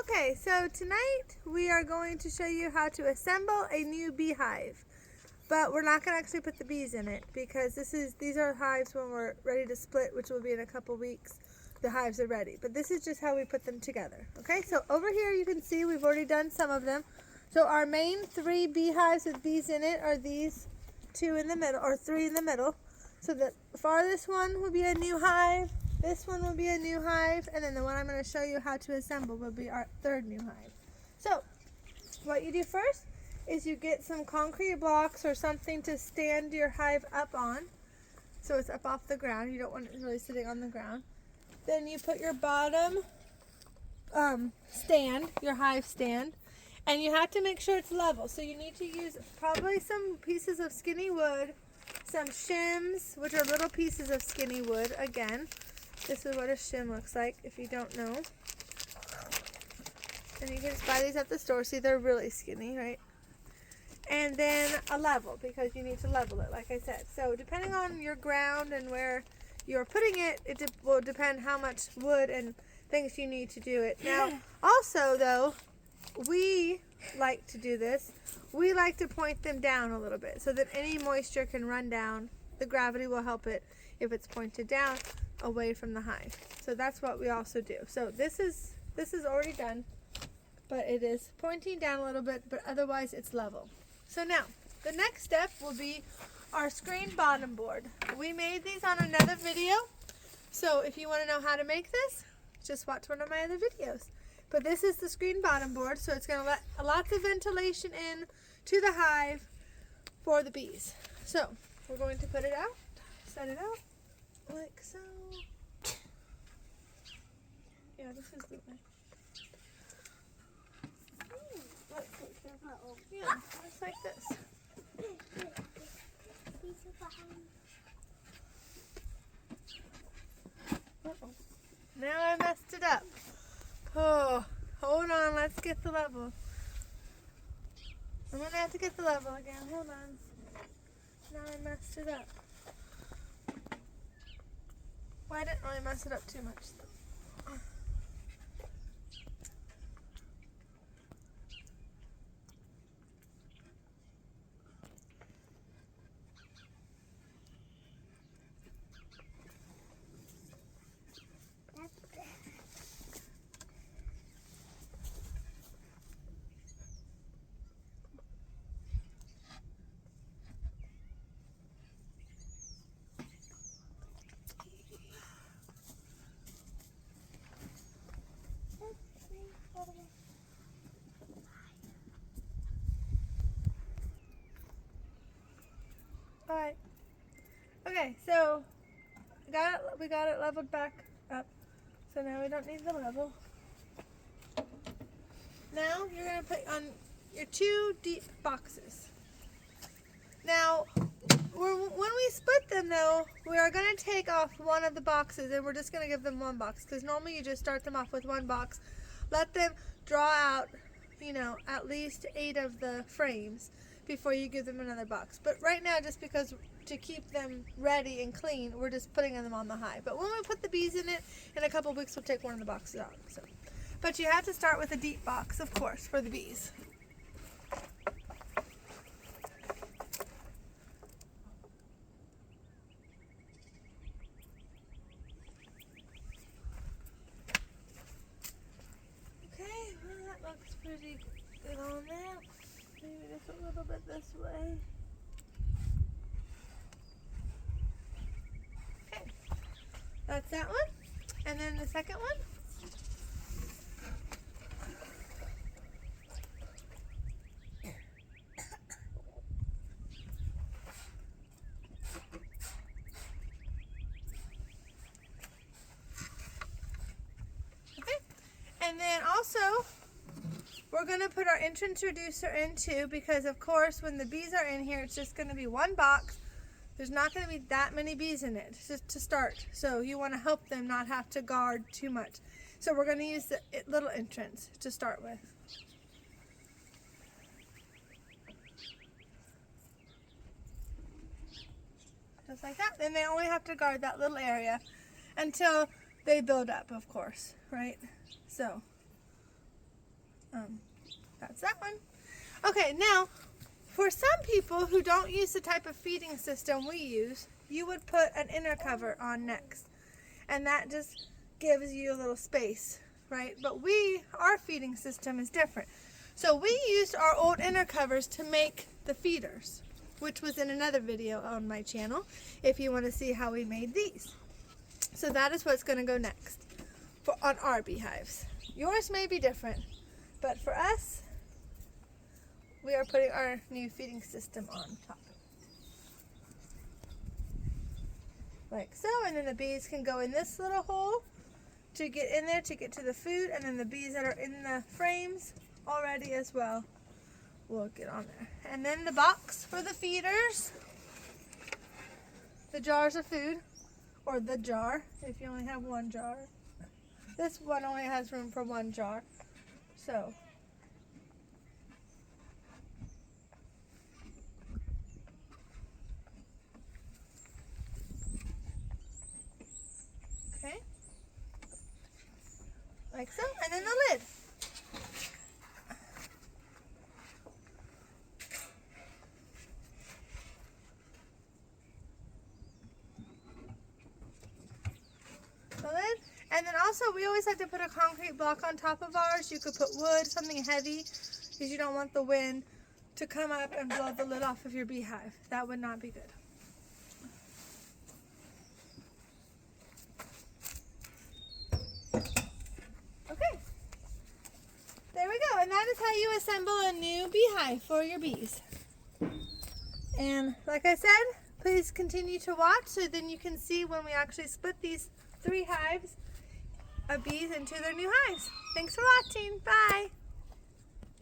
Okay, so tonight we are going to show you how to assemble a new beehive. But we're not going to actually put the bees in it because these are hives when we're ready to split, which will be in a couple weeks. The hives are ready. But this is just how we put them together. Okay, so over here you can see we've already done some of them. So our main 3 beehives with bees in it are these 2 in the middle, or 3 in the middle. So the farthest one will be a new hive. This one will be a new hive, and then the one I'm going to show you how to assemble will be our 3rd new hive. So, what you do first is you get some concrete blocks or something to stand your hive up on, so it's up off the ground. You don't want it really sitting on the ground. Then you put your bottom stand, your hive stand, and you have to make sure it's level. So you need to use probably some pieces of skinny wood, some shims, which are little pieces of skinny wood again. This is what a shim looks like if you don't know. And you can just buy these at the store. See, they're really skinny, right? And then a level, because you need to level it, like I said. So depending on your ground and where you're putting it, it will depend how much wood and things you need to do it. Now, also though, we like to do this. We like to point them down a little bit so that any moisture can run down. The gravity will help it if it's pointed down away from the hive. So that's what we also do. So this is already done, but it is pointing down a little bit, but otherwise it's level. So now the next step will be our screen bottom board. We made these on another video, so if you want to know how to make this, just watch one of my other videos. But this is the screen bottom board, so it's going to let lots of ventilation in to the hive for the bees. So we're going to put it out, set it out like so. Yeah, this is the way. Yeah, just like this. Uh-oh. Now I messed it up. Oh, hold on, let's get the level. I'm gonna have to get the level again. Hold on. Now I messed it up. Well, I didn't really mess it up too much though. Alright. Okay, so we got it leveled back up. So now we don't need the level. Now you're going to put on your 2 deep boxes. Now, when we split them though, we are going to take off one of the boxes and we're just going to give them 1 box. Because normally you just start them off with 1 box. Let them draw out, at least 8 of the frames before you give them another box. But right now, just because to keep them ready and clean, we're just putting them on the hive. But when we put the bees in it, in a couple of weeks we'll take one of the boxes out. So, but you have to start with a deep box, of course, for the bees. Okay, well that looks pretty good on that. Maybe just a little bit this way. Okay, that's that one. And then the second one. Okay, and then also we're going to put our entrance reducer in too, because of course when the bees are in here, it's just going to be 1 box. There's not going to be that many bees in it just to start. So you want to help them not have to guard too much. So we're going to use the little entrance to start with. Just like that. Then they only have to guard that little area until they build up, of course, right? So time. Okay, now, for some people who don't use the type of feeding system we use, you would put an inner cover on next. And that just gives you a little space, right? But our feeding system is different. So we used our old inner covers to make the feeders, which was in another video on my channel if you want to see how we made these. So that is what's going to go next on our beehives. Yours may be different, but for us, we are putting our new feeding system on top. Like so, and then the bees can go in this little hole to get in there to get to the food, and then the bees that are in the frames already as well will get on there. And then the box for the feeders, the jars of food, or the jar if you only have one jar. This one only has room for one jar. So okay, like so, and then the lid. And then also we always have to put a concrete block on top of ours. You could put wood, something heavy, because you don't want the wind to come up and blow the lid off of your beehive. That would not be good. Okay, there we go. And that is how you assemble a new beehive for your bees. And like I said, please continue to watch so then you can see when we actually split these 3 hives of bees into their new hives. Thanks for watching. Bye.